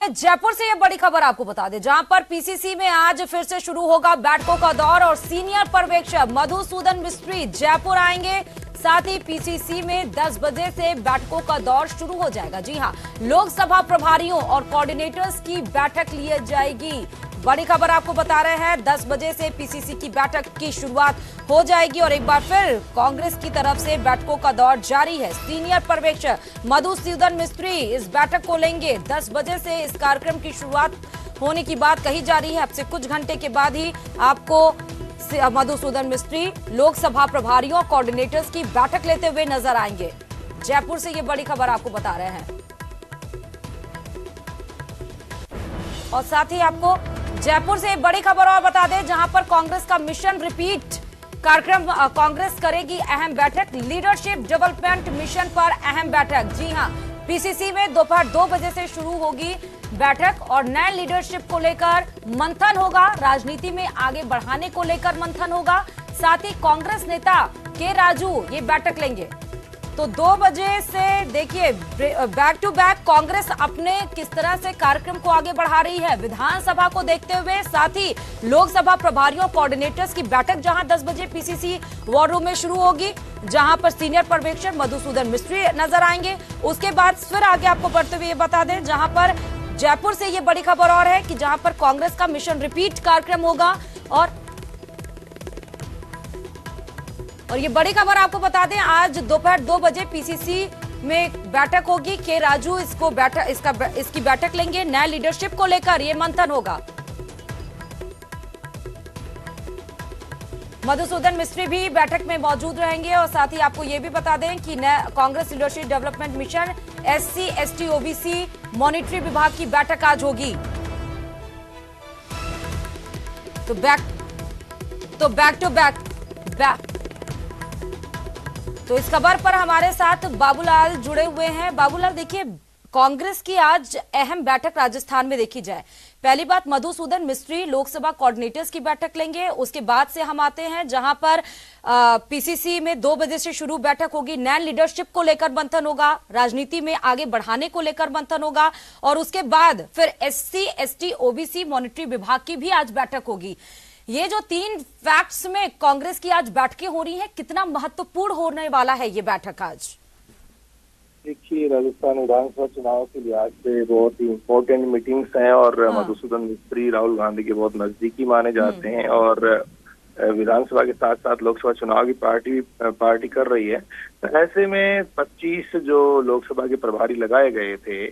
जयपुर से ये बड़ी खबर आपको बता दें, जहां पर पीसीसी में आज फिर से शुरू होगा बैठकों का दौर और सीनियर पर्यवेक्षक मधुसूदन मिस्त्री जयपुर आएंगे। साथ ही पीसीसी में 10 बजे से बैठकों का दौर शुरू हो जाएगा। जी हां, लोकसभा प्रभारियों और कोऑर्डिनेटर्स की बैठक ली जाएगी। बड़ी खबर आपको बता रहे हैं, 10 बजे से पीसीसी की बैठक की शुरुआत हो जाएगी और एक बार फिर कांग्रेस की तरफ से बैठकों का दौर जारी है। सीनियर पर्यवेक्षक मधुसूदन मिस्त्री इस बैठक को लेंगे। 10 बजे से इस कार्यक्रम की शुरुआत होने की बात कही जा रही है। अब से कुछ घंटे के बाद ही आपको मधुसूदन मिस्त्री लोकसभा प्रभारियों कोऑर्डिनेटर्स की बैठक लेते हुए नजर आएंगे। जयपुर से ये बड़ी खबर आपको बता रहे हैं और साथ ही आपको जयपुर से एक बड़ी खबर और बता दें, जहां पर कांग्रेस का मिशन रिपीट कार्यक्रम, कांग्रेस करेगी अहम बैठक। लीडरशिप डेवलपमेंट मिशन पर अहम बैठक। जी हां, पीसीसी में दोपहर 2 बजे से शुरू होगी बैठक और नए लीडरशिप को लेकर मंथन होगा। राजनीति में आगे बढ़ाने को लेकर मंथन होगा। साथ ही कांग्रेस नेता के राजू ये बैठक लेंगे। तो 2 बजे से देखिए बैक टू बैक कांग्रेस अपने किस तरह से कार्यक्रम को आगे बढ़ा रही है विधानसभा को देखते हुए। साथ ही लोकसभा प्रभारियों कोऑर्डिनेटर्स की बैठक जहां 10 बजे पीसीसी वॉर रूम में शुरू होगी, जहां पर सीनियर पर्यवेक्षक मधुसूदन मिस्त्री नजर आएंगे। उसके बाद फिर आगे आपको बढ़ते हुए ये बता दें, जहां पर जयपुर से ये बड़ी खबर और है कि जहां पर कांग्रेस का मिशन रिपीट कार्यक्रम होगा और ये बड़ी खबर आपको बता दें, आज दोपहर 2 बजे पीसीसी में बैठक होगी। के राजू इसकी बैठक लेंगे। नए लीडरशिप को लेकर ये मंथन होगा। मधुसूदन मिस्त्री भी बैठक में मौजूद रहेंगे और साथ ही आपको ये भी बता दें कि Congress leadership development mission SC ST OBC monetary विभाग की बैठक आज होगी। तो बैक टू बैक तो इस खबर पर हमारे साथ बाबूलाल जुड़े हुए हैं। बाबूलाल, देखिए कांग्रेस की आज अहम बैठक राजस्थान में देखी जाए। पहली बात, मधुसूदन मिस्त्री लोकसभा कोऑर्डिनेटर्स की बैठक लेंगे। उसके बाद से हम आते हैं जहां पर पीसीसी में 2 बजे से शुरू बैठक होगी। नए लीडरशिप को लेकर मंथन होगा, राजनीति में आगे बढ़ाने को लेकर मंथन होगा और उसके बाद फिर एससी एसटी ओबीसी मॉनिटरी विभाग की भी आज बैठक होगी। ये जो 3 फैक्ट्स में कांग्रेस की आज बैठकें हो रही हैं, कितना महत्वपूर्ण होने वाला है ये बैठक आज? देखिए, राजस्थान विधानसभा चुनाव के लिहाज से बहुत ही इम्पोर्टेंट मीटिंग्स हैं और मधुसूदन मिस्त्री राहुल गांधी के बहुत नजदीकी माने जाते हैं और विधानसभा के साथ साथ लोकसभा चुनाव की पार्टी कर रही है। तो ऐसे में 25 जो लोकसभा के प्रभारी लगाए गए थे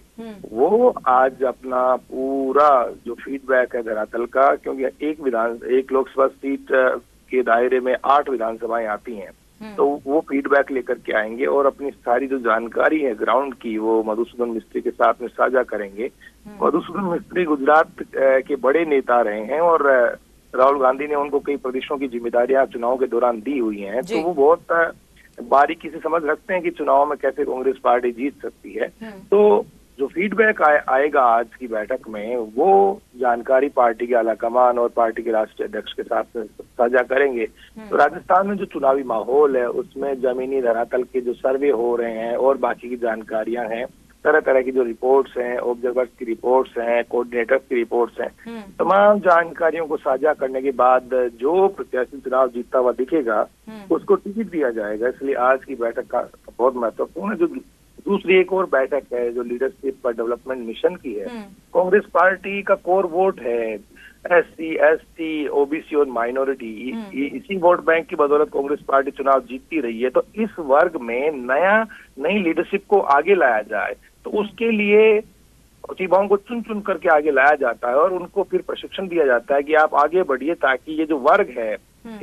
वो आज अपना पूरा जो फीडबैक है धरातल का, क्योंकि एक लोकसभा सीट के दायरे में 8 विधानसभाएं आती हैं, तो वो फीडबैक लेकर के आएंगे और अपनी सारी जो जानकारी है ग्राउंड की वो मधुसूदन मिस्त्री के साथ में साझा करेंगे। मधुसूदन मिस्त्री गुजरात के बड़े नेता रहे हैं और राहुल गांधी ने उनको कई प्रदेशों की जिम्मेदारियां चुनाव के दौरान दी हुई हैं, तो वो बहुत बारीकी से समझ रखते हैं कि चुनाव में कैसे कांग्रेस पार्टी जीत सकती है। तो जो फीडबैक आएगा आज की बैठक में, वो जानकारी पार्टी के आलाकमान और पार्टी के राष्ट्रीय अध्यक्ष के साथ साझा करेंगे। तो राजस्थान में जो चुनावी माहौल है उसमें जमीनी धरातल के जो सर्वे हो रहे हैं और बाकी की जानकारियां हैं, तरह तरह की जो रिपोर्ट्स हैं, ऑब्जर्वर्स की रिपोर्ट्स हैं, कोऑर्डिनेटर्स की रिपोर्ट्स हैं, तमाम जानकारियों को साझा करने के बाद जो प्रत्याशी चुनाव जीतता हुआ दिखेगा उसको टिकट दिया जाएगा। इसलिए आज की बैठक का बहुत महत्वपूर्ण है। जो दूसरी एक और बैठक है जो लीडरशिप पर डेवलपमेंट मिशन की है, कांग्रेस पार्टी का कोर वोट है एससी एसटी ओबीसी और माइनॉरिटी। इसी वोट बैंक की बदौलत कांग्रेस पार्टी चुनाव जीतती रही है। तो इस वर्ग में नई लीडरशिप को आगे लाया जाए, तो उसके लिए प्रतिभाओं को चुन चुन करके आगे लाया जाता है और उनको फिर प्रशिक्षण दिया जाता है कि आप आगे बढ़िए ताकि ये जो वर्ग है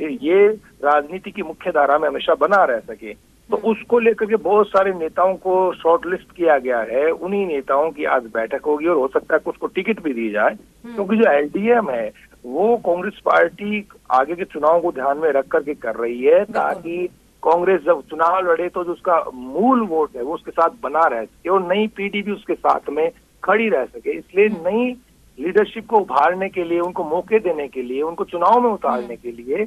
ये राजनीति की मुख्य धारा में हमेशा बना रह सके। तो उसको लेकर के बहुत सारे नेताओं को शॉर्टलिस्ट किया गया है। उन्हीं नेताओं की आज बैठक होगी और हो सकता है कुछ को टिकट भी दी जाए, क्योंकि जो एलडीएम है वो कांग्रेस पार्टी आगे के चुनाव को ध्यान में रख करके कर रही है ताकि कांग्रेस जब चुनाव लड़े तो जो उसका मूल वोट है वो उसके साथ बना रह सके और नई पीढ़ी भी उसके साथ में खड़ी रह सके। इसलिए नई लीडरशिप को उभारने के लिए, उनको मौके देने के लिए, उनको चुनाव में उतारने के लिए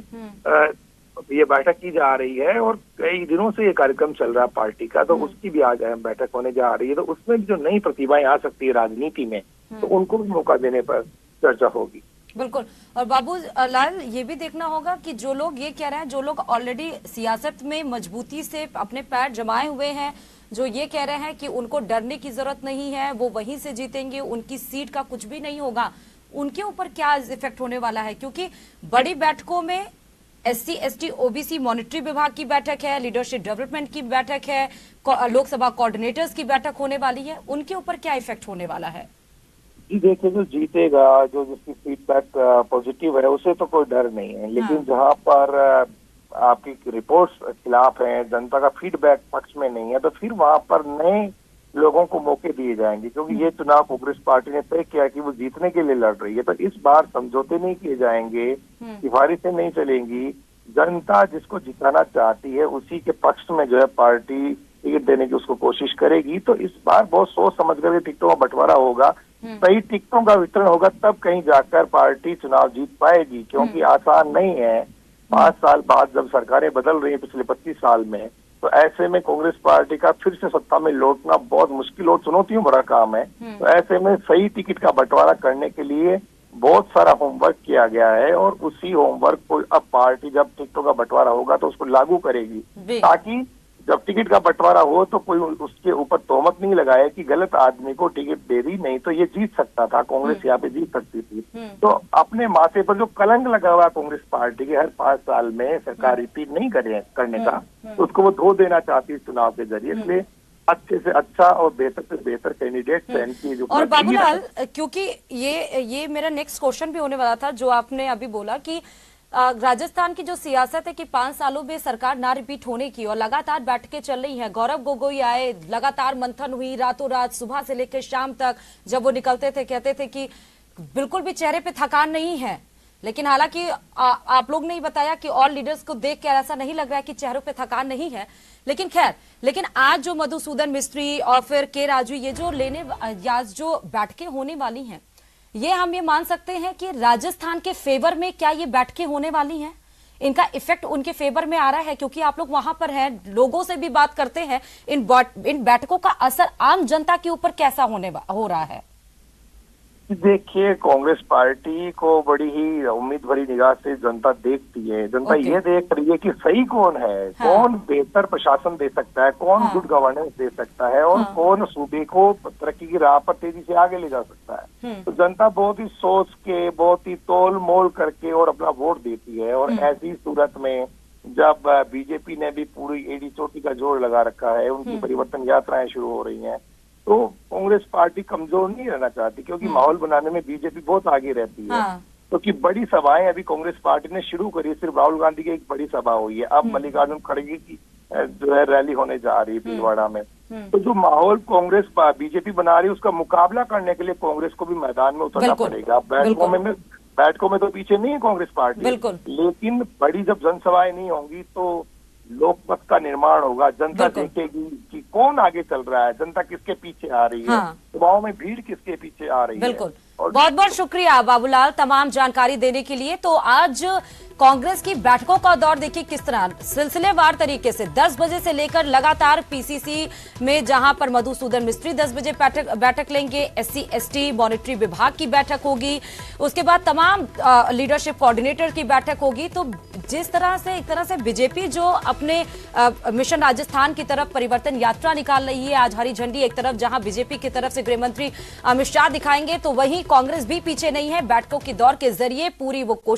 ये बैठक की जा रही है और कई दिनों से ये कार्यक्रम चल रहा है पार्टी का, तो उसकी भी आज बैठक होने जा रही है। तो उसमें भी जो नई प्रतिभाएं आ सकती है राजनीति में, तो उनको भी मौका देने पर चर्चा होगी। बिल्कुल। और बाबू लाल, ये भी देखना होगा कि जो लोग ये कह रहे हैं, जो लोग ऑलरेडी सियासत में मजबूती से अपने पैर जमाए हुए हैं, जो ये कह रहे हैं कि उनको डरने की जरूरत नहीं है, वो वहीं से जीतेंगे, उनकी सीट का कुछ भी नहीं होगा, उनके ऊपर क्या इफेक्ट होने वाला है? क्योंकि बड़ी बैठकों में SC ST OBC मॉनिटरी विभाग की बैठक है, लीडरशिप डेवलपमेंट की बैठक है, लोकसभा कोऑर्डिनेटर्स की बैठक होने वाली है, उनके ऊपर क्या इफेक्ट होने वाला है? जी देखिए, जो जीतेगा, जो जिसकी फीडबैक पॉजिटिव है, उसे तो कोई डर नहीं है। लेकिन जहां पर आपकी रिपोर्ट्स खिलाफ हैं, जनता का फीडबैक पक्ष में नहीं है, तो फिर वहां पर नए लोगों को मौके दिए जाएंगे। क्योंकि ये चुनाव कांग्रेस पार्टी ने तय किया कि वो जीतने के लिए लड़ रही है, तो इस बार समझौते नहीं किए जाएंगे, सिफारिशें नहीं चलेंगी। जनता जिसको जिताना चाहती है उसी के पक्ष में जो है पार्टी टिकट देने की उसको कोशिश करेगी। तो इस बार बहुत सोच समझ कर टिकटों का बंटवारा होगा, सही टिकटों का वितरण होगा, तब कहीं जाकर पार्टी चुनाव जीत पाएगी। क्योंकि आसान नहीं है, 5 साल बाद जब सरकारें बदल रही है पिछले 25 साल में, तो ऐसे में कांग्रेस पार्टी का फिर से सत्ता में लौटना बहुत मुश्किल और चुनौतियों भरा काम है। तो ऐसे में सही टिकट का बंटवारा करने के लिए बहुत सारा होमवर्क किया गया है, और उसी होमवर्क को अब पार्टी जब टिकटों का बंटवारा होगा तो उसको लागू करेगी, ताकि जब टिकट का बंटवारा हो तो कोई उसके ऊपर तोहमत नहीं लगाए कि गलत आदमी को टिकट दे दी, नहीं तो ये जीत सकता था, कांग्रेस यहाँ पे जीत सकती थी। तो अपने माथे पर जो कलंक लगा हुआ कांग्रेस पार्टी के, हर 5 साल में सरकार रिपीट नहीं करने का, तो उसको वो धो देना चाहती है चुनाव के जरिए। इसलिए अच्छे से अच्छा और बेहतर से बेहतर कैंडिडेट चयन की जो। और बाबूलाल, क्योंकि ये मेरा नेक्स्ट क्वेश्चन भी होने वाला था, जो आपने अभी बोला कि राजस्थान की जो सियासत है कि 5 सालों में सरकार ना रिपीट होने की, और लगातार बैठकें चल रही हैं। गौरव गोगोई आए, लगातार मंथन हुई, रातों रात सुबह से लेकर शाम तक। जब वो निकलते थे कहते थे कि बिल्कुल भी चेहरे पे थकान नहीं है, लेकिन हालांकि आप लोग ने ही बताया कि और लीडर्स को देख कर ऐसा नहीं लग रहा है कि चेहरों पे थकान नहीं है। लेकिन खैर, लेकिन आज जो मधुसूदन मिस्त्री और फिर के राजू, ये जो जो बैठकें होने वाली हैं, ये हम ये मान सकते हैं कि राजस्थान के फेवर में क्या ये बैठकें होने वाली हैं? इनका इफेक्ट उनके फेवर में आ रहा है? क्योंकि आप लोग वहां पर हैं, लोगों से भी बात करते हैं, इन बैठकों का असर आम जनता के ऊपर कैसा हो रहा है? देखिए, कांग्रेस पार्टी को बड़ी ही उम्मीद भरी निगाह से जनता देखती है। जनता ये देख रही है कि सही कौन है, कौन बेहतर प्रशासन दे सकता है, कौन गुड गवर्नेंस दे सकता है, और कौन सूबे को तरक्की की राह पर तेजी से आगे ले जा सकता है। तो जनता बहुत ही सोच के, बहुत ही तोल मोल करके और अपना वोट देती है। और ऐसी सूरत में जब बीजेपी ने भी पूरी एड़ी चोटी का जोर लगा रखा है, उनकी परिवर्तन यात्राएं शुरू हो रही हैं, तो कांग्रेस पार्टी कमजोर नहीं रहना चाहती। क्योंकि माहौल बनाने में बीजेपी बहुत आगे रहती है। क्योंकि बड़ी सभाएं अभी कांग्रेस पार्टी ने शुरू करी। सिर्फ राहुल गांधी की एक बड़ी सभा हुई है, अब मल्लिकार्जुन खड़गे की जो है रैली होने जा रही है भीलवाड़ा में। तो जो माहौल कांग्रेस बीजेपी बना रही है, उसका मुकाबला करने के लिए कांग्रेस को भी मैदान में उतरना पड़ेगा। बैठकों में तो पीछे नहीं है कांग्रेस पार्टी, लेकिन बड़ी जब जनसभाएं नहीं होंगी तो लोकमत का निर्माण होगा। जनता देखेगी कि कौन आगे चल रहा है, जनता किसके पीछे आ रही है, युवाओं में भीड़ किसके पीछे आ रही है। बिल्कुल। बहुत बहुत शुक्रिया बाबूलाल तमाम जानकारी देने के लिए। तो आज कांग्रेस की बैठकों का दौर देखिए किस तरह सिलसिलेवार तरीके से 10 बजे से लेकर लगातार पीसीसी में, जहां पर मधुसूदन मिस्त्री 10 बजे बैठक लेंगे, SC ST मॉनिटरी विभाग की बैठक होगी, उसके बाद तमाम लीडरशिप कोऑर्डिनेटर की बैठक होगी। तो जिस तरह से एक तरह से बीजेपी जो अपने मिशन राजस्थान की तरफ परिवर्तन यात्रा निकाल रही है, आज हरी झंडी एक तरफ जहां बीजेपी की तरफ से गृह मंत्री अमित शाह दिखाएंगे, तो वहीं कांग्रेस भी पीछे नहीं है। बैठकों के दौर के जरिए पूरी वो कोशिश